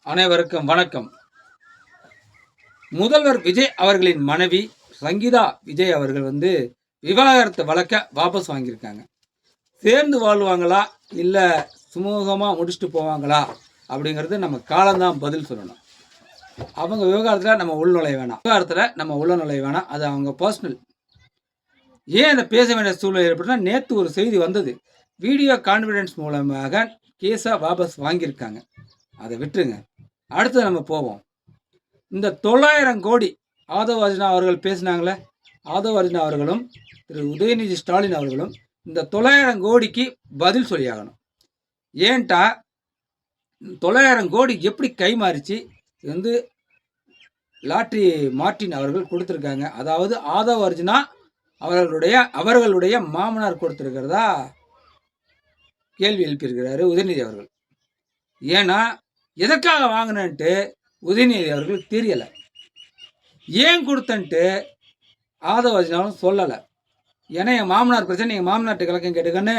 அனைவருக்கும் வணக்கம். முதல்வர் விஜய் அவர்களின் மனைவி சங்கீதா விஜய் அவர்கள் விவாகரத்து வழக்க வாபஸ் வாங்கியிருக்காங்க. சேர்ந்து வாழ்வாங்களா இல்லை சுமூகமாக முடிச்சுட்டு போவாங்களா அப்படிங்கிறது நம்ம காலம்தான் பதில் சொல்லணும். அவங்க விவகாரத்தில் நம்ம உள்நுழைய வேணாம். அது அவங்க பர்சனல். ஏன் அதை பேச வேண்டிய சூழ்நிலை ஏற்பட்டுனா, நேற்று ஒரு செய்தி வந்தது. வீடியோ கான்ஃபரன்ஸ் மூலமாக கேஸை வாபஸ் வாங்கியிருக்காங்க. அதை விட்டுருங்க. அடுத்து நம்ம போவோம். இந்த 900 கோடி ஆதவ் அர்ஜுனா அவர்கள் பேசினாங்களே, ஆதவ் அர்ஜுனா அவர்களும் திரு உதயநிதி ஸ்டாலின் அவர்களும் இந்த 900 கோடிக்கு பதில் சொல்லியாகணும். ஏன்ட்டா 900 கோடி எப்படி கை மாறிச்சு? இது லாட்ரி மார்ட்டின் அவர்கள் கொடுத்துருக்காங்க. அதாவது ஆதவ் அர்ஜுனா அவர்களுடைய மாமனார் கொடுத்துருக்கிறதா கேள்வி எழுப்பியிருக்கிறாரு உதயநிதி அவர்கள். ஏன்னா எதற்காக வாங்கினன்ட்டு உதயநிதி அவர்களுக்கு தெரியலை. ஏன் கொடுத்தன்ட்டு ஆதவ அர்ஜுனாவும் சொல்லலை. ஏன்னா என் மாமனார் பிரச்சனை, எங்கள் மாமனார்ட்ட கிழக்கம் கேட்டுக்கன்னு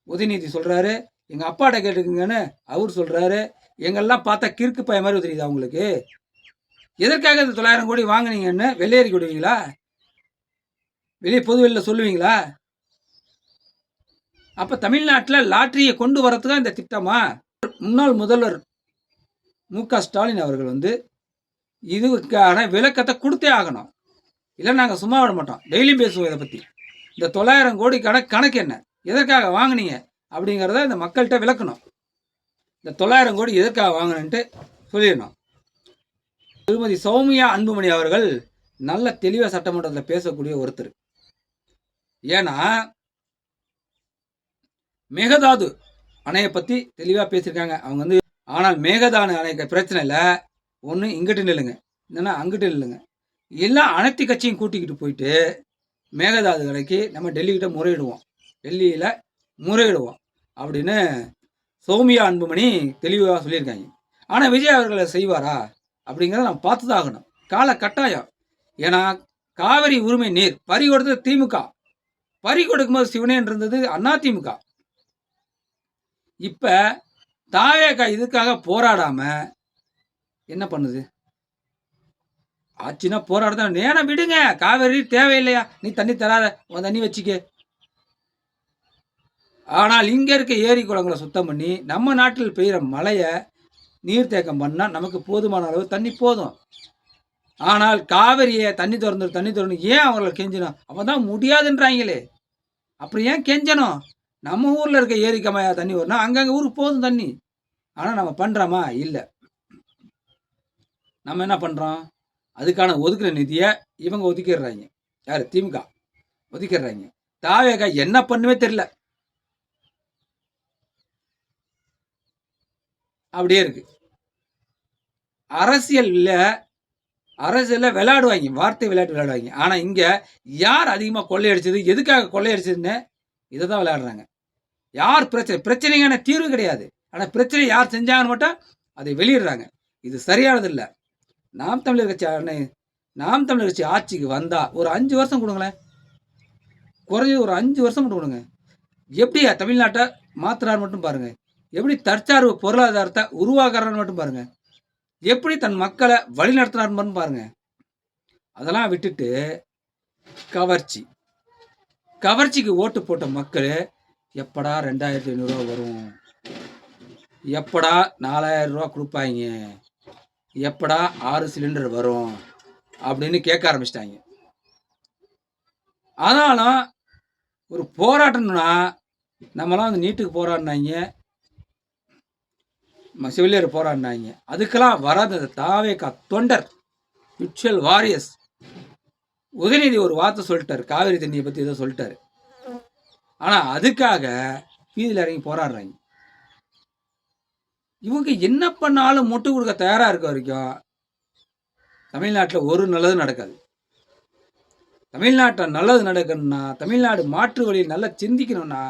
உதயநிதி சொல்கிறாரு. எங்கள் அப்பாட்ட கேட்டுக்குங்கன்னு அவர் சொல்கிறாரு. எங்கெல்லாம் பார்த்தா கிறுக்கு பய மாதிரி தெரியுது அவங்களுக்கு. எதற்காக இந்த 900 கோடி வாங்கினீங்கன்னு வெளியேறி கொடுவீங்களா? வெளியே பொது வெளியில் சொல்லுவீங்களா? அப்போ தமிழ்நாட்டில் லாட்டரியை கொண்டு வரதுதான் இந்த திட்டமா? முன்னாள் முதல்வர் மு.க. ஸ்டாலின் அவர்கள் இதுக்கான விளக்கத்தை கொடுத்தே ஆகணும். இல்லை நாங்கள் சும்மா விட மாட்டோம், டெய்லியும் பேசுவோம் இதை பற்றி. இந்த 900 கோடிக்கான கணக்கு என்ன, எதற்காக வாங்கினீங்க அப்படிங்கிறத இந்த மக்கள்கிட்ட விளக்கணும். இந்த 900 கோடி எதற்காக வாங்கினன்ட்டு சொல்லிடணும். திருமதி சௌமியா அன்புமணி அவர்கள் நல்ல தெளிவாக சட்டமன்றத்தில் பேசக்கூடிய ஒருத்தர். ஏன்னா மேகதாது அணையை பற்றி தெளிவாக பேசியிருக்காங்க அவங்க. ஆனால் மேகதாது அணைக்கு பிரச்சனை இல்லை, ஒன்று இங்கிட்டு நில்லுங்க, இல்லைன்னா அங்கிட்டு நில்லுங்க. எல்லாம் அனைத்து கட்சியும் கூட்டிக்கிட்டு போயிட்டு மேகதாது அணைக்கு நம்ம டெல்லிக்கிட்ட டெல்லியில் முறையிடுவோம் அப்படின்னு சௌமியா அன்புமணி தெளிவாக சொல்லியிருக்காங்க. ஆனால் விஜய் அவர்களை செய்வாரா அப்படிங்கிறத நம்ம பார்த்து தான் ஆகணும். கால கட்டாயம். ஏன்னா காவிரி உரிமை நீர் பறி கொடுத்தது திமுக, பறி கொடுக்கும்போது சிவனேன் இருந்தது அதிமுக. இப்போ தாவேக்கா இதுக்காக போராடாம என்ன பண்ணுது? ஆச்சுன்னா போராடுதான். ஏன்னா விடுங்க, காவேரி தேவையில்லையா, நீ தண்ணி தராத, உன் தண்ணி வச்சுக்க. ஆனால் இங்க இருக்க ஏரி குளங்களை சுத்தம் பண்ணி நம்ம நாட்டில் பெய்கிற மழையை நீர்த்தேக்கம் பண்ணால் நமக்கு போதுமான அளவு தண்ணி போதும். ஆனால் காவிரியை தண்ணி திறந்து ஏன் அவங்களை கெஞ்சணும்? அவன் தான் முடியாதுன்றாங்களே, அப்புறம் ஏன் கெஞ்சணும்? நம்ம ஊரில் இருக்க ஏரி கம்மையா தண்ணி வரணும், அங்கங்கே ஊருக்கு போதும் தண்ணி. ஆனால் நம்ம பண்ணுறோமா? இல்லை. நம்ம என்ன பண்ணுறோம்? அதுக்கான ஒதுக்குற நிதியை இவங்க ஒதுக்கிடுறாங்க. யார்? திமுக ஒதுக்கிடுறாங்க. தாவேகா என்ன பண்ணுவே தெரியல, அப்படியே இருக்கு. அரசியல்ல விளையாடுவாங்க, வார்த்தை விளையாட்டு விளையாடுவாங்க. ஆனால் இங்கே யார் அதிகமாக கொள்ளையடிச்சது, எதுக்காக கொள்ளையடிச்சதுன்னு இதை தான் விளையாடுறாங்க. யார் பிரச்சனைக்கான தீர்வு கிடையாது. ஆனால் பிரச்சனை யார் செஞ்சாங்கன்னு மட்டும் அதை வெளியிடுறாங்க. இது சரியானது இல்லை. நாம் தமிழர் கட்சி ஆட்சிக்கு வந்தால் ஒரு 5 வருஷம் கொடுங்களேன், குறைஞ்சது ஒரு 5 வருஷம் மட்டும் கொடுங்க. எப்படி தமிழ்நாட்டை மாத்துறாரு மட்டும் பாருங்க. எப்படி தற்சார்பு பொருளாதாரத்தை உருவாக்குறான்னு மட்டும் பாருங்க. எப்படி தன் மக்களை வழி நடத்துறாருன்னு மட்டும் பாருங்க. அதெல்லாம் விட்டுட்டு கவர்ச்சிக்கு ஓட்டு போட்ட மக்கள் எப்படா 2500 ரூபா வரும், எப்படா 4000 ரூபா கொடுப்பாங்க, எப்படா 6 சிலிண்டர் வரும் அப்படின்னு கேட்க ஆரம்பிச்சிட்டாங்க. ஆனாலும் ஒரு போராட்டம்னா நம்மளாம் நீட்டுக்கு போராடினாங்க, செவிலியர் போராடினாங்க. அதுக்கெல்லாம் வராத தாவேகா தொண்டர் விர்ச்சுவல் வாரியர்ஸ் உதயநிதி ஒரு வார்த்தை சொல்லிட்டாரு, காவிரி தண்ணியை பற்றி ஏதோ சொல்லிட்டாரு. ஆனால் அதுக்காக வீதியில் இறங்கி போராடுறாங்க. இவங்க என்ன பண்ணாலும் முட்டு கொடுக்க தயாராக இருக்க வரைக்கும் தமிழ்நாட்டில் ஒரு நல்லது நடக்காது. தமிழ்நாட்டில் நல்லது நடக்கணும்னா, தமிழ்நாடு மாற்று வழியில் நல்லா சிந்திக்கணும்னா,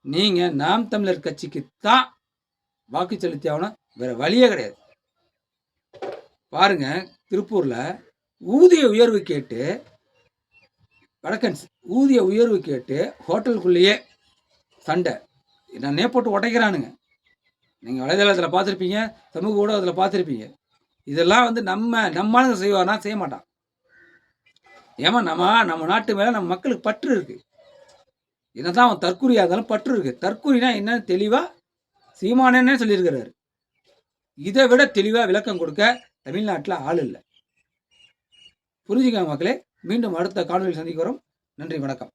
நீங்கள் நாம் தமிழர் கட்சிக்கு தான் வாக்கு செலுத்தி ஆகணும், வேற வழியே கிடையாது. பாருங்க, திருப்பூரில் ஊதிய உயர்வு கேட்டு வடக்கன்ஸ் ஊதிய உயர்வு கேட்டு ஹோட்டலுக்குள்ளேயே சண்டை, என்னன்னே போட்டு உடைக்கிறானுங்க. நீங்கள் வலைதளத்தில் பார்த்துருப்பீங்க, சமூக ஊடகத்தில் பார்த்துருப்பீங்க. இதெல்லாம் வந்து நம்மளுங்க செய்வானா? செய்ய மாட்டான். ஏமா நம்ம நாட்டு மேலே நம்ம மக்களுக்கு பற்று இருக்குது. என்னதான் அவன் தற்குறியாக இருந்தாலும் பற்று இருக்குது. தற்குறினா என்னன்னு தெளிவாக சீமானே சொல்லியிருக்கிறாரு. இதை விட தெளிவாக விளக்கம் கொடுக்க தமிழ்நாட்டில் ஆள் இல்லை. புரிஞ்சுக்கங்க மக்களே. மீண்டும் அடுத்த காணொலியில் சந்திக்கிறோம். நன்றி, வணக்கம்.